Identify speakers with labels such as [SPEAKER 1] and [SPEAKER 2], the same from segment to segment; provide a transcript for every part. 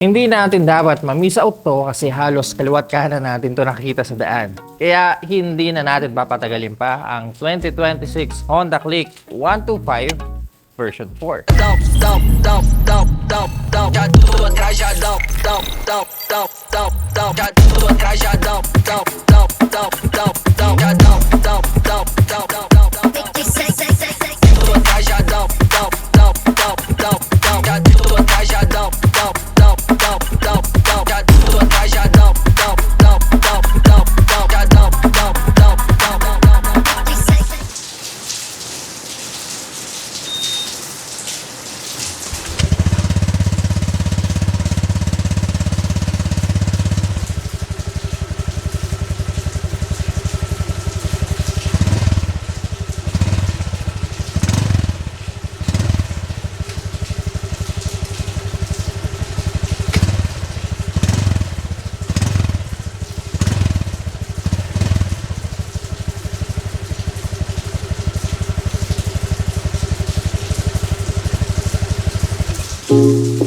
[SPEAKER 1] Hindi natin dapat ma-miss out to kasi halos kaliwat kanan natin to nakikita sa daan. Kaya hindi na natin papatagalin pa ang 2026 Honda Click 125 version 4.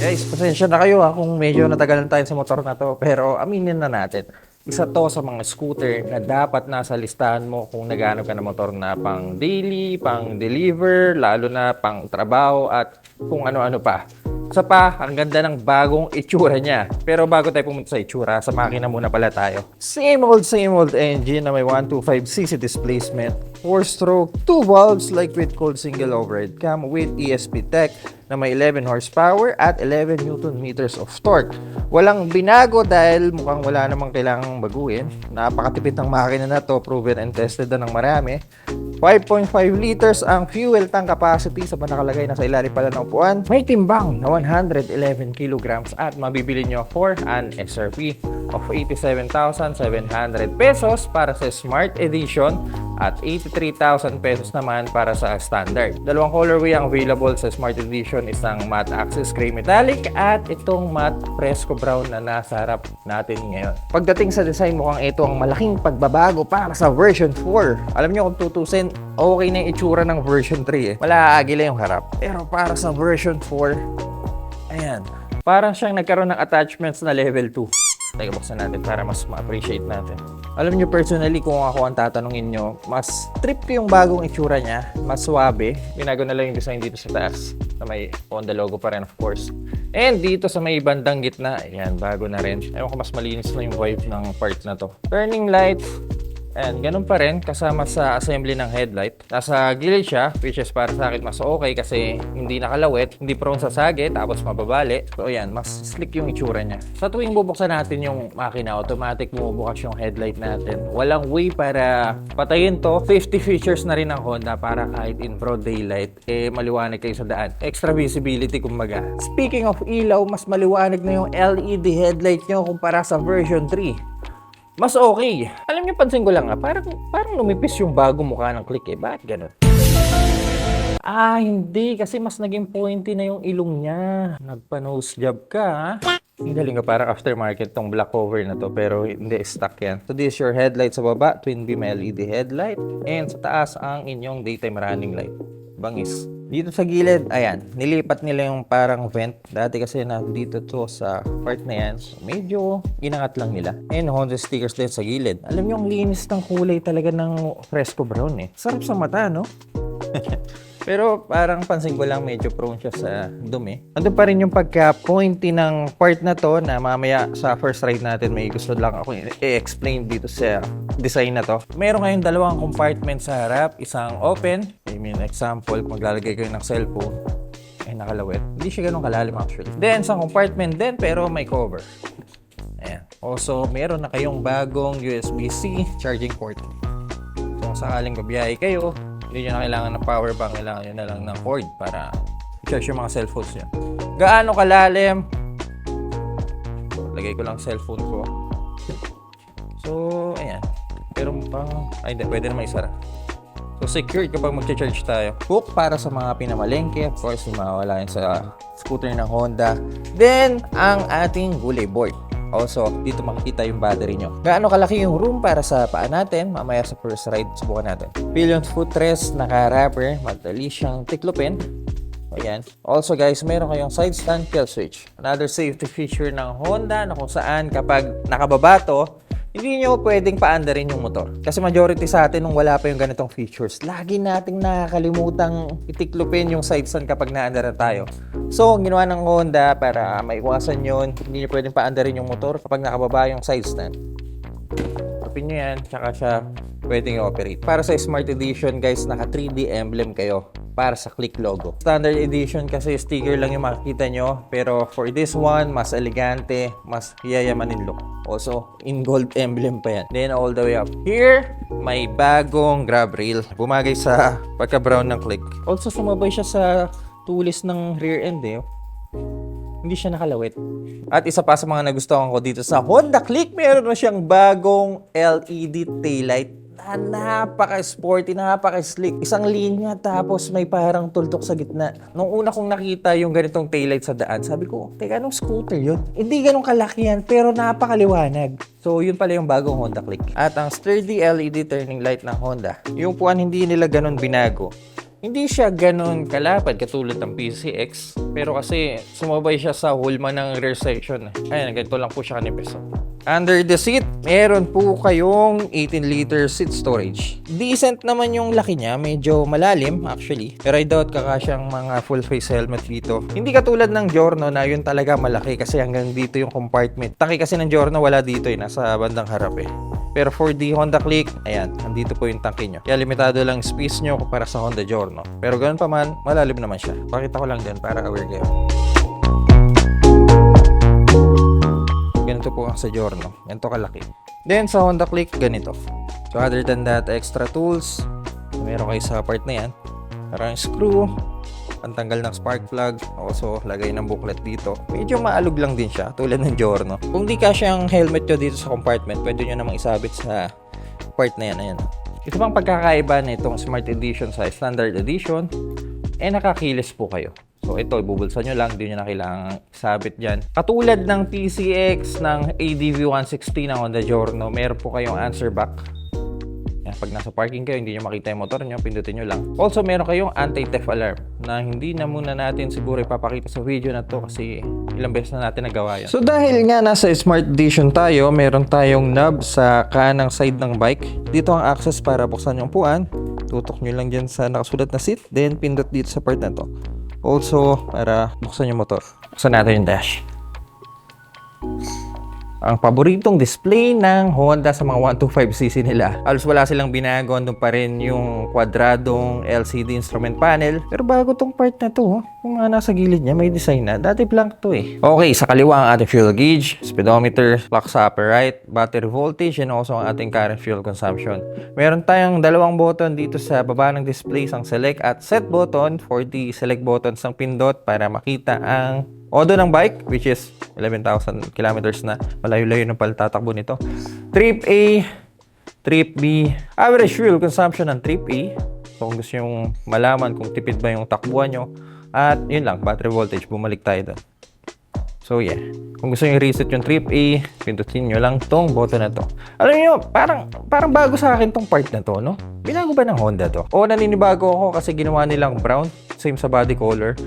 [SPEAKER 1] Guys, pasensya na kayo kung medyo natagalan tayo sa motor na to. Pero aminin na natin, isa to sa mga scooter na dapat nasa listahan mo kung naghanap ka ng motor na pang daily, pang deliver, lalo na pang trabaho at kung ano-ano pa. Sa pa, ang ganda ng bagong itsura niya. Pero bago tayo pumunta sa itsura, sa makina muna pala tayo. Same old engine na may 125cc displacement, 4-stroke, 2 valves like with cold single overhead cam with ESP Tech na may 11 horsepower at 11 Newton meters of torque. Walang binago dahil mukhang wala namang kailangang baguhin. Napakatipid ng makina na to, proven and tested na ng marami. 5.5 liters ang fuel tank capacity sa nakalagay na sa ilalim pala ng upuan. May timbang na 111 kilograms at mabibili nyo for an SRP of 87,700 pesos para sa Smart Edition at 83,000 pesos naman para sa Standard. Dalawang colorway ang available sa Smart Edition, isang matte access gray metallic at itong matte fresco brown na nasa harap natin ngayon. Pagdating sa design, mukhang ito ang malaking pagbabago para sa version 4. Alam nyo kung tutusin, okay na yung itsura ng version 3 eh. Malaagila yung harap. Pero para sa version 4, ayan, parang siyang nagkaroon ng attachments na level 2. Teka, buksan natin para mas ma-appreciate natin. Alam nyo, personally, kung ako ang tatanungin nyo, mas trip ko yung bagong itsura niya. Mas suwabe. Binago na lang yung design dito sa taas na may Honda logo pa rin, of course. And dito sa may bandang gitna, ayan, bago na rin. Ewan ko, mas malinis na yung vibe ng part na to. Turning light. And ganun pa rin, kasama sa assembly ng headlight. Nasa gilid siya, which is para sa akin mas okay kasi hindi nakalawit, hindi prone sa sagi, tapos mababali. So ayan, mas slick yung itsura niya. Sa tuwing bubuksan natin yung makina, automatic bumubukas yung headlight natin. Walang way para patayin to. 50 features na rin ng Honda para kahit in broad daylight, maliwanag kayo sa daan. Extra visibility kumbaga. Speaking of ilaw, mas maliwanag na yung LED headlight nyo kumpara sa version 3. Mas okay. Alam niyo, pansin ko lang parang lumipis yung bagong mukha ng Click eh. Bakit ganun? Hindi. Kasi mas naging pointy na yung ilong niya. Nagpa-nose job ka, ha? Ang galing ka, parang aftermarket tong black cover na to. Pero hindi, stock yan. So this is your headlight sa baba. Twin beam LED headlight. And sa taas ang inyong daytime running light. Bangis. Dito sa gilid, ayan, nilipat nila yung parang vent. Dati kasi dito to sa part na yan. So, medyo inangat lang nila. And Honda stickers din sa gilid. Alam nyo, ang linis ng kulay talaga ng fresco brown eh. Sarap sa mata, no? Pero parang pansin ko lang medyo prone siya sa dumi. Andun pa rin yung pagka-pointy ng part na to na mamaya sa first ride natin may gusto lang ako i-explain dito sa design na to. Meron kayong dalawang compartment sa harap. Isang open. I mean, example, kung maglalagay kayo ng cellphone, ay nakalawit. Hindi siya ganun kalalim actually. Then, isang compartment din pero may cover. Ayan. Also, meron na kayong bagong USB-C charging port. So, kung sakaling babiyahe kayo, hindi nyo na kailangan ng power bank, kailangan nyo na lang ng cord para i-charge yung mga cellphones nyo. Gaano kalalim? Lagay ko lang cellphone ko. So, ayan. Pero pang, hindi, pwede na may isara. So, secured kapag mag-charge tayo. Hook para sa mga pinamalengke. Of course, mawala yun sa scooter ng Honda. Then, ang ating gulay board. Also, dito makikita yung battery nyo. Gaano kalaki yung room para sa paa natin? Mamaya sa first ride, subukan natin. Pillion footrest, naka-wrapper, madali siyang tiklopin. Ayan. Also guys, meron kayong side stand kill switch. Another safety feature ng Honda na kung saan kapag nakababa to, hindi nyo pwedeng paandarin yung motor. Kasi majority sa atin nung wala pa yung ganitong features, lagi nating nakakalimutang itiklupin yung side stand kapag naandaran tayo. So, ang ginawa ng Honda para maiwasan yun, hindi nyo pwedeng paandarin yung motor kapag nakababa yung side stand. Pin nyo yan, tsaka siya pwedeng i-operate. Para sa Smart Edition guys, naka 3D emblem kayo para sa Click logo. Standard Edition kasi sticker lang yung makikita nyo, pero for this one, mas elegante, mas yayamanin look. Also, in gold emblem pa yan. Then all the way up here, may bagong grab rail. Bumagay sa pagka-brown ng Click. Also, sumabay siya sa tulis ng rear end eh. Hindi siya nakalawit. At isa pa sa mga nagustuhan ko dito sa Honda Click, meron na siyang bagong LED taillight na napaka-sporty, napaka-slick. Isang linya tapos may parang tultok sa gitna. Nung una kong nakita yung ganitong taillight sa daan, sabi ko, teka, anong scooter yun? Hindi ganong kalaki yan, pero napakaliwanag. So, yun pala yung bagong Honda Click. At ang sturdy LED turning light ng Honda, yung puwan hindi nila ganon binago. Hindi siya ganun kalapad katulad ng PCX, pero kasi sumabay siya sa hulma ng rear section. Ayan, ganito lang po siya kanipis. Under the seat, meron po kayong 18-liter seat storage. Decent naman yung laki niya, medyo malalim actually. Pero I doubt kakasyang mga full face helmet dito. Hindi katulad ng Giorno na yun talaga malaki kasi hanggang dito yung compartment. Taki kasi ng Giorno wala dito eh, nasa bandang harap eh. Pero for the Honda Click, ayan, nandito po yung tangke nyo. Kaya limitado lang space nyo kumpara sa Honda Giorno. Pero ganoon pa man, malalim naman siya. Pakita ko lang din para aware kayo. Ganito po ang sa Giorno. Ganito kalaki. Then sa Honda Click, ganito. So other than that, extra tools. Meron kayo sa part na yan. Parang screw, pantanggal ng spark plug, also lagay ng booklet dito. Medyo maalog lang din siya, tulad ng Giorno. Kung di kasya ang helmet nyo dito sa compartment, pwede nyo namang isabit sa part na yan. Ayan. Ito pang pagkakaiba na itong Smart Edition sa Standard Edition, nakakilis po kayo. So ito, ibubulsa nyo lang, hindi nyo na kailangang isabit dyan. Katulad ng PCX, ng ADV 160 ng Honda Giorno, meron po kayong answer back. Yan, pag nasa parking kayo, hindi nyo makita yung motor nyo, pindutin nyo lang. Also, meron kayong anti-theft alarm na hindi na muna natin siguro ipapakita sa video na to kasi ilang beses na natin nagawa yan. So dahil nga nasa Smart Edition tayo, meron tayong knob sa kanang side ng bike. Dito ang access para buksan yung upuan. Tutok nyo lang dyan sa nakasulat na seat, then pindot dito sa part na to. Also, para buksan yung motor. Buksan natin yung dash. Ang paboritong display ng Honda sa mga 125cc nila. Halos wala silang binago, doon pa rin yung kwadradong LCD instrument panel. Pero bago tong part na to, kung nasa gilid niya, may design na. Dati blank to eh. Okay, sa kaliwa ang ating fuel gauge, speedometer, clock sa upper right, battery voltage, and also ang ating current fuel consumption. Meron tayong dalawang button dito sa baba ng display, ang select at set button. For the select buttons ng pindot para makita ang odo ng bike, which is 11,000 kilometers na. Malayo-layo ng paltatakbo nito. Trip A, Trip B, average fuel consumption ng Trip A. So kung gusto nyo malaman kung tipid ba yung takbuhan nyo. At yun lang, battery voltage, bumalik tayo doon. So yeah, kung gusto nyo reset yung Trip A, pindutin nyo lang tong button na to. Alam nyo, parang bago sa akin tong part na to, no? Binago ba ng Honda to? O naninibago ako kasi ginawa nilang brown, same sa body color.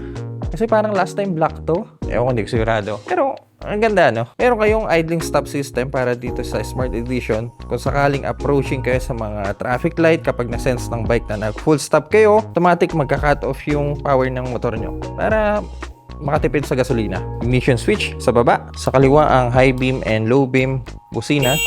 [SPEAKER 1] Kasi parang last time black to. Ewan ko, hindi ko sigurado. Pero, ang ganda, no? Meron kayong idling stop system para dito sa Smart Edition. Kung sakaling approaching kayo sa mga traffic light, kapag na-sense ng bike na nag-full stop kayo, automatic magka-cut off yung power ng motor nyo. Para makatipid sa gasolina. Ignition switch sa baba. Sa kaliwa ang high beam and low beam busina.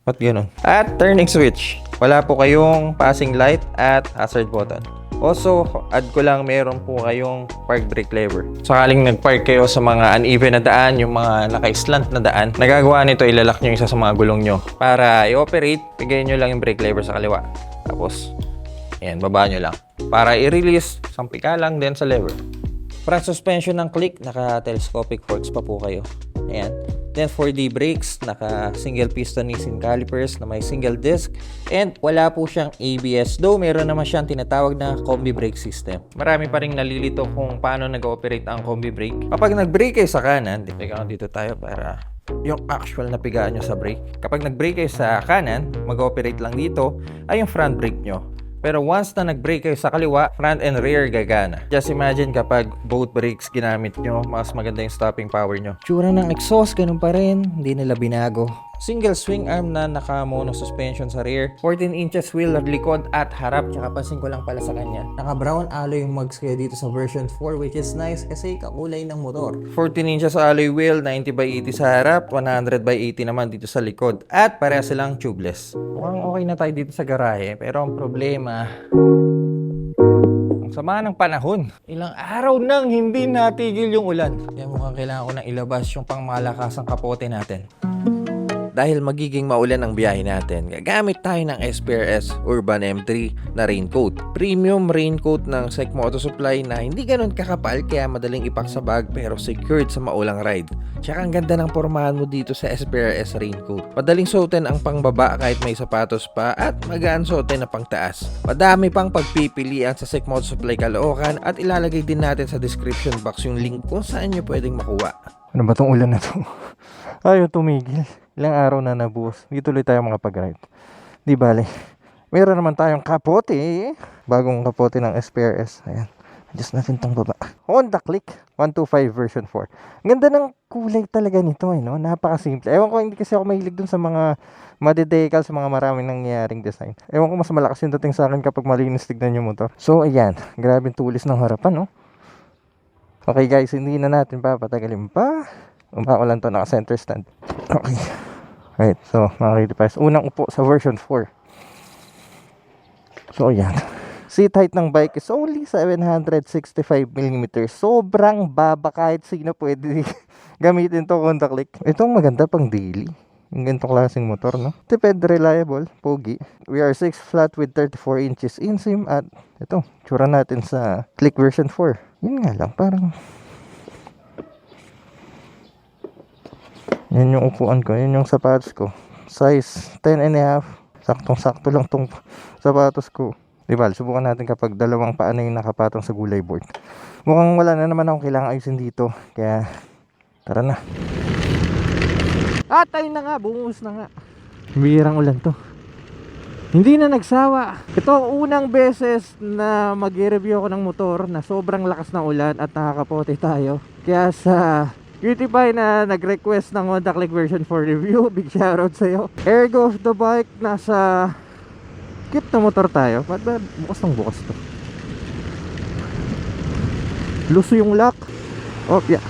[SPEAKER 1] Ba't ganun? At turning switch. Wala po kayong passing light at hazard button. Also, add ko lang, meron po kayong park brake lever. Sakaling nag-park kayo sa mga uneven na daan, yung mga naka-slant na daan, nagagawa nito, ilalak nyo isa sa mga gulong nyo. Para i-operate, bigyan nyo lang yung brake lever sa kaliwa. Tapos, ayan, baba nyo lang. Para i-release, sampi ka lang din sa lever. Front suspension ng Click, naka-telescopic forks pa po kayo. Ayan. Then for the brakes, naka-single piston Nissin calipers na may single disc. And wala po siyang ABS. Though meron naman siyang tinatawag na combi brake system. Marami pa rin nalilito kung paano nag-ooperate ang combi brake. Kapag nag-brake kayo sa kanan, dito tayo para yung actual na pigaan nyo sa brake. Kapag nag-brake kayo sa kanan, mag-ooperate lang dito ay yung front brake nyo. Pero once na nag-brake kayo sa kaliwa, front and rear gagana. Just imagine kapag both brakes ginamit nyo, mas maganda yung stopping power nyo. Tsura ng exhaust, ganun pa rin. Hindi nila binago. Single swing arm na naka-mono suspension sa rear. 14 inches wheel likod at harap. Tsaka pansin ko lang pala sa kanya, naka-brown alloy yung mugs kayo dito sa version 4, which is nice kasi kakulay ng motor. 14 inches alloy wheel, 90/80 sa harap, 100/80 naman dito sa likod. At pareha silang tubeless. Mukhang okay na tayo dito sa garahe, pero ang problema, ang sama ng panahon. Ilang araw nang hindi natigil yung ulan. Kaya mukhang kailangan ko nang ilabas yung pangmalakasang kapote natin. Dahil magiging maulan ang biyahe natin, gagamit tayo ng SPRS Urban M3 na raincoat. Premium raincoat ng SEC Moto Supply na hindi ganun kakapal kaya madaling ipak sa bag pero secured sa maulang ride. Tsaka ang ganda ng pormahan mo dito sa SPRS raincoat. Madaling suotin ang pangbaba kahit may sapatos pa at magaan suotin na pangtaas. Madami pang pagpipilian sa SEC Moto Supply Caloocan at ilalagay din natin sa description box yung link kung saan nyo pwedeng makuha. Ano ba tong ulan na to? Ayaw tumigil. Ilang araw na nabuhos. Di tuloy tayo makapag-ride. Di bale. Meron naman tayong kapote. Bagong kapote ng SPRS. Ayan. Adjust natin tong baba. Honda Click 125 version 4. Ganda ng kulay talaga nito. No? Napakasimple. Ewan ko, hindi kasi ako mahilig dun sa mga madidecal, sa mga maraming nangyayaring design. Ewan ko, mas malakas yung dating sa akin kapag malinis tignan yung motor. So, ayan. Grabe tulis ng harapan, no? Okay guys, hindi na natin papatagalin pa. Umaulan to, naka-center stand. Okay. Right, so mga K-Device, unang upo sa version 4. So ayan. Seat height ng bike is only 765mm. Sobrang baba, kahit sino pwede gamitin to Honda Click. Itong maganda pang daily. Yung ganitong klaseng motor, no? Depende, reliable, pogi. We are 6 flat with 34 inches inseam. At ito, tsura natin sa Click version 4. Yun nga lang, parang yan yung upuan ko, yan yung sapatos ko. Size 10.5. Saktong-sakto lang tong sapatos ko. Diba, subukan natin kapag dalawang paa na yung nakapatong sa gulay board. Mukhang wala na naman akong kailangan ayusin dito. Kaya, tara na. At ayun na nga, bumuhos na nga. Bihirang ulan to. Hindi na nagsawa. Ito ang unang beses na mag-review ako ng motor na sobrang lakas ng ulan at nakakapote tayo. Kaya sa Cutie na nag-request ng Honda Click version 4 review, big shoutout sa'yo. Ergo of the bike, nasa cute na motor tayo. Ba't ba bukas ng bukas to? Luso yung lock. Oh, yeah.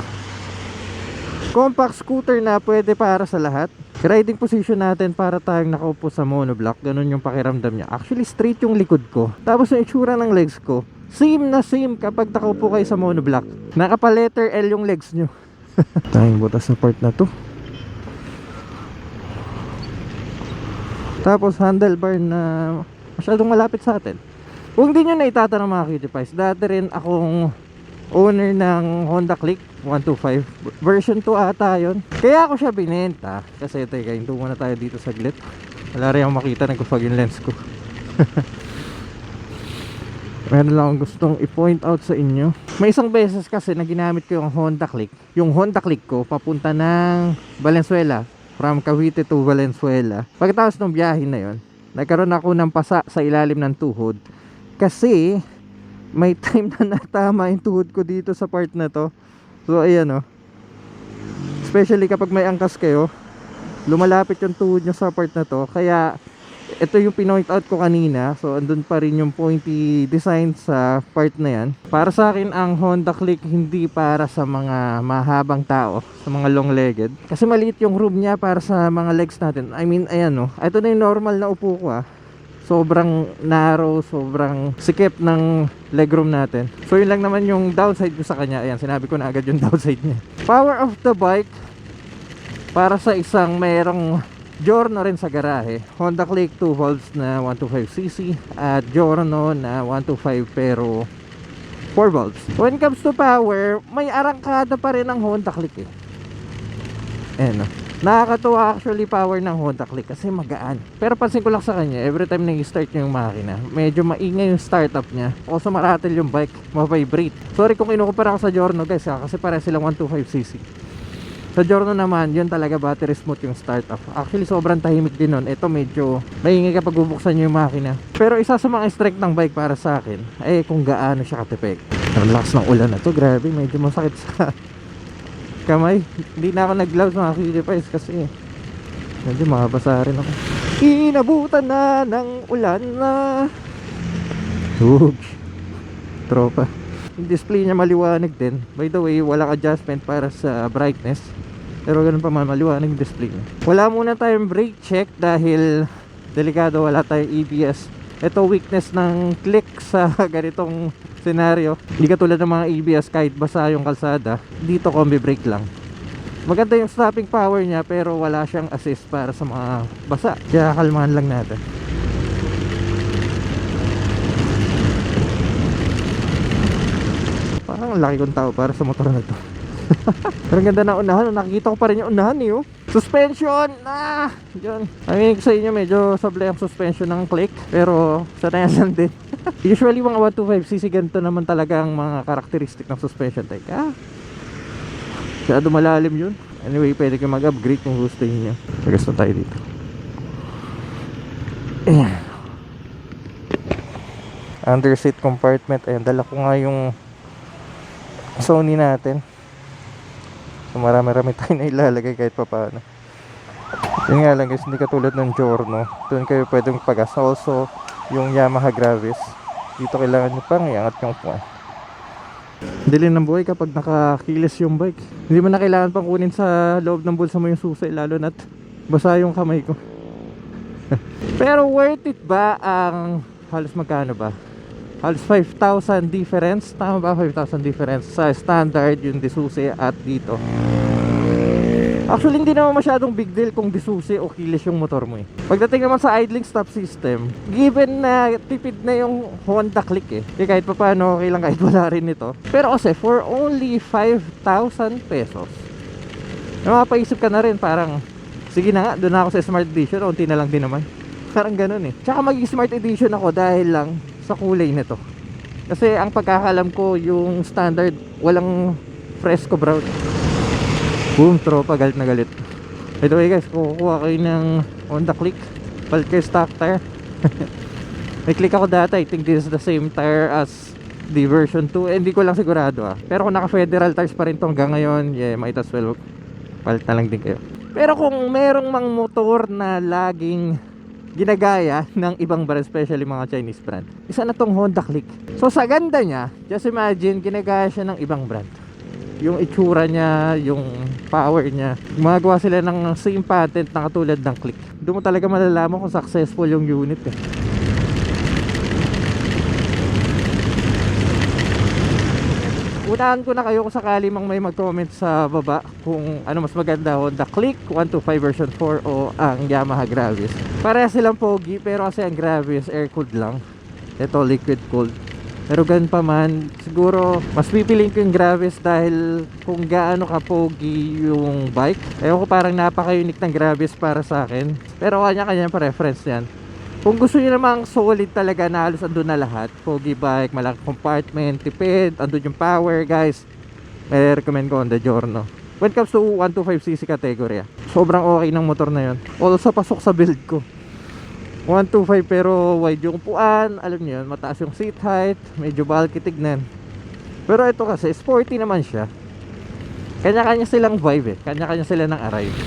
[SPEAKER 1] Compact scooter na pwede para sa lahat. Riding position natin para tayong nakaupo sa monoblock. Ganun yung pakiramdam niya. Actually straight yung likod ko. Tapos yung itsura ng legs ko, same na same kapag nakaupo kayo sa monoblock. Nakapa letter L yung legs nyo. Tayong butas sa part na to. Tapos handlebar na masyadong malapit sa atin. Kung di nyo na itatanong mga Cutie Pies, dati rin akong owner ng Honda Click 125 version 2 ata yun. Kaya ako siya binenta. Kasi teka, hinto muna tayo dito saglit. Wala rin akong makita, nagpapag yung lens ko. Meron lang akong gustong i-point out sa inyo. May isang beses kasi na ginamit ko yung Honda Click. Yung Honda Click ko papunta ng Valenzuela, from Cavite to Valenzuela. Pagkatapos ng biyahe na yon, nagkaroon ako ng pasa sa ilalim ng tuhod. Kasi may time na natama yung tuhod ko dito sa part na to. So ayan o. Especially kapag may angkas kayo, lumalapit yung tuhod nyo sa part na to. Kaya ito yung pinoint out ko kanina. So andun pa rin yung pointy design sa part na yan. Para sa akin ang Honda Click hindi para sa mga mahabang tao, sa mga long legged. Kasi maliit yung room niya para sa mga legs natin. I mean ayan no. Ito na yung normal na upo ko sobrang narrow, sobrang sikip ng legroom natin. So yun lang naman yung downside ko sa kanya. Ayan, sinabi ko na agad yung downside niya. Power of the bike para sa isang merong Giorno rin sa garahe. Honda Click 2 volts na 125cc at Giorno na 125 pero 4 volts. When it comes to power, may arangkada pa rin ang Honda Click Ayan o. Nakakatuwa actually power ng Honda Click kasi magaan. Pero pansin ko lang sa kanya, every time nag-start niya yung makina, medyo maingay yung startup niya. Also maratil yung bike, ma-vibrate. Sorry kung kinukumpara ko sa Giorno guys kasi pare silang 125cc. Sa Giorno naman, yun talaga battery smooth yung startup. Actually, sobrang tahimik din nun. Ito medyo maingay kapag bubuksan nyo yung makina. Pero isa sa mga strength ng bike para sa akin, ay kung gaano siya katipid. Ang lakas ng ulan na to, grabe, medyo masakit sa kamay. Hindi na ako nag-gloves mga kilipais kasi medyo makabasa rin ako. Inabutan na ng ulan na tropa. Yung display niya maliwanag din. By the way, walang adjustment para sa brightness, pero ganun pa man, maliwanag yung display niya. Wala muna tayong brake check dahil delikado, wala tayong EBS. Ito weakness ng click sa ganitong senaryo. Hindi katulad ng mga EBS, kahit basa yung kalsada, dito combi brake lang. Maganda yung stopping power niya, pero wala siyang assist para sa mga basa. Kaya kalmahan lang natin. Parang ang laki kong tao para sa motor na to. Pero ang ganda na unahan. Nakikita ko pa rin yung unahan eh, oh. Suspension! Yun. I mean, sa inyo medyo sablay ang suspension ng click, pero sanayan lang din. Usually mga 125cc ganito naman talaga ang mga karakteristik ng suspension type. Masyado malalim yun. Anyway, pwede kayo mag-upgrade kung gusto niyo. Gusto tayo dito. Under seat compartment. Ayan, dala ko nga yung Sony natin. So marami-rami tayo na ilalagay kahit pa paano. Yun nga lang guys, hindi katulad ng Giorno. Doon kayo pwedeng pagas. Also, yung Yamaha Gravis, dito kailangan nyo pang iangat yung puwan. Dili ng buhay kapag nakakilis yung bike. Hindi mo na kailangan pang kunin sa loob ng bulsa mo yung susi, lalo na't basa yung kamay ko. Pero worth it ba ang halos magkano ba? Halos 5,000 difference. Tama ba? 5,000 difference sa standard yung Disusi at dito. Actually hindi naman masyadong big deal kung Disusi o kilis yung motor mo eh. Pagdating naman sa idling stop system, given na tipid na yung Honda Click eh, kahit pa paano okay lang kahit wala rin ito. Pero kasi for only 5,000 pesos, mapapaisip ka na rin, parang sige na nga, doon na ako sa Smart Edition, unti na lang din naman. Parang ganun eh. Tsaka maging Smart Edition ako dahil lang sa kulay nito. Kasi ang pagkakalam ko, yung standard walang fresco brown. Boom, tropa, galit na galit. By the way guys, kukuha kayo ng Honda Click, palit kayo stock tire. May Click ako dati, I think this is the same tire as the version 2. Hindi ko lang sigurado pero kung naka federal tires pa rin to hanggang ngayon, yeah, might as well palit na lang din kayo. Pero kung merong mang motor na laging ginagaya ng ibang brand, especially mga Chinese brand, isa na tong Honda Click. So sa ganda niya, just imagine ginagaya siya ng ibang brand. Yung itsura niya, yung power niya, gumagawa sila ng same patent na katulad ng Click. Doon mo talaga malalaman kung successful yung unit eh. Unahan ko na kayo kung sakali mang may mag-comment sa baba kung ano mas maganda, Honda Click 125 version 4 o ang Yamaha Gravis. Parehas silang pogi, pero kasi ang Gravis air cooled lang, ito liquid cooled. Pero ganun pa man, siguro mas pipiliin ko yung Gravis dahil kung gaano ka pogi yung bike. Ewan ko, parang napaka-unique ng Gravis para sa akin, pero kanya-kanya pa reference yan. Kung gusto niyo namang solid talaga na halos andun na lahat, pogi bike, malaking compartment, tipid, andun yung power, guys, may recommend ko Honda Giorno. When it comes to 125cc category, sobrang okay ng motor na yun. Also pasok sa build ko. 125 pero wide yung upuan, alam niyo yun, mataas yung seat height, medyo bulky tignan. Pero ito kasi sporty naman siya. Kanya-kanya silang vibe eh, kanya-kanya sila ng arrive.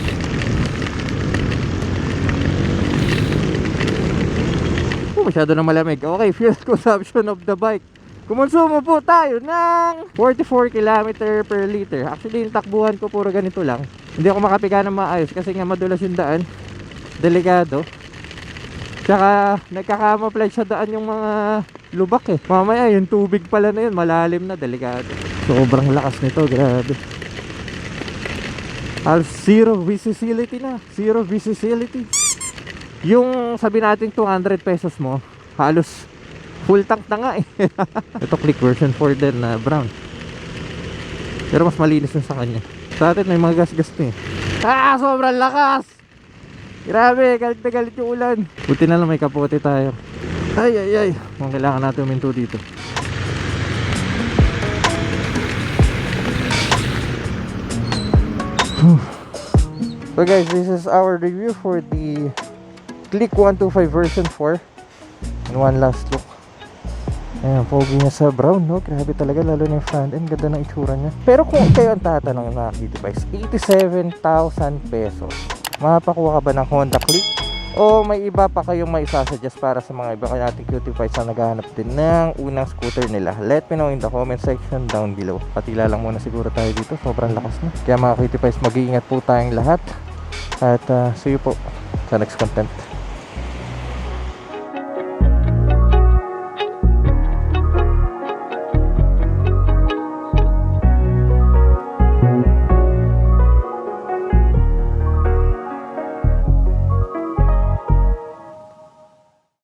[SPEAKER 1] Masyado na malamig. Okay, fuel consumption of the bike. Kumonsumo po tayo ng 44 km per liter. Actually, yung takbuhan ko puro ganito lang. Hindi ako makapiga ng maayos kasi nga madulas yung daan. Delikado. Tsaka nagkakamouflage sa daan yung mga lubak eh. Mamaya yung tubig pala na yun, malalim na, delikado. Sobrang lakas nito, grabe. Zero visibility na. Zero visibility. Yung sabi natin 200 pesos mo, halos full tank na nga eh. Ito Click version 4 din na brown. Pero mas malinis yun sa kanya. Sa atin may mga gas-gas na eh. Sobrang lakas! Grabe, galit na galit yung ulan. Buti na lang may kapote tayo. Ay. Kung kailangan natin uminto dito. So guys, this is our review for the Click 125 version 4. And one last look. Ayan, pogi niya sa brown, no? Grabe talaga, lalo na yung front end. Ganda ng itsura niya. Pero kung kayo ang tatanong na Q-Device, 87,000 pesos. Mapakuha ka ba ng Honda Click? O may iba pa kayong maisasuggest para sa mga iba nating Q-Device na naghahanap din ng unang scooter nila? Let me know in the comment section down below. Patila lang muna siguro tayo dito, sobrang lakas na. Kaya mga Q-Device, mag-iingat po tayong lahat. At see you po sa next content.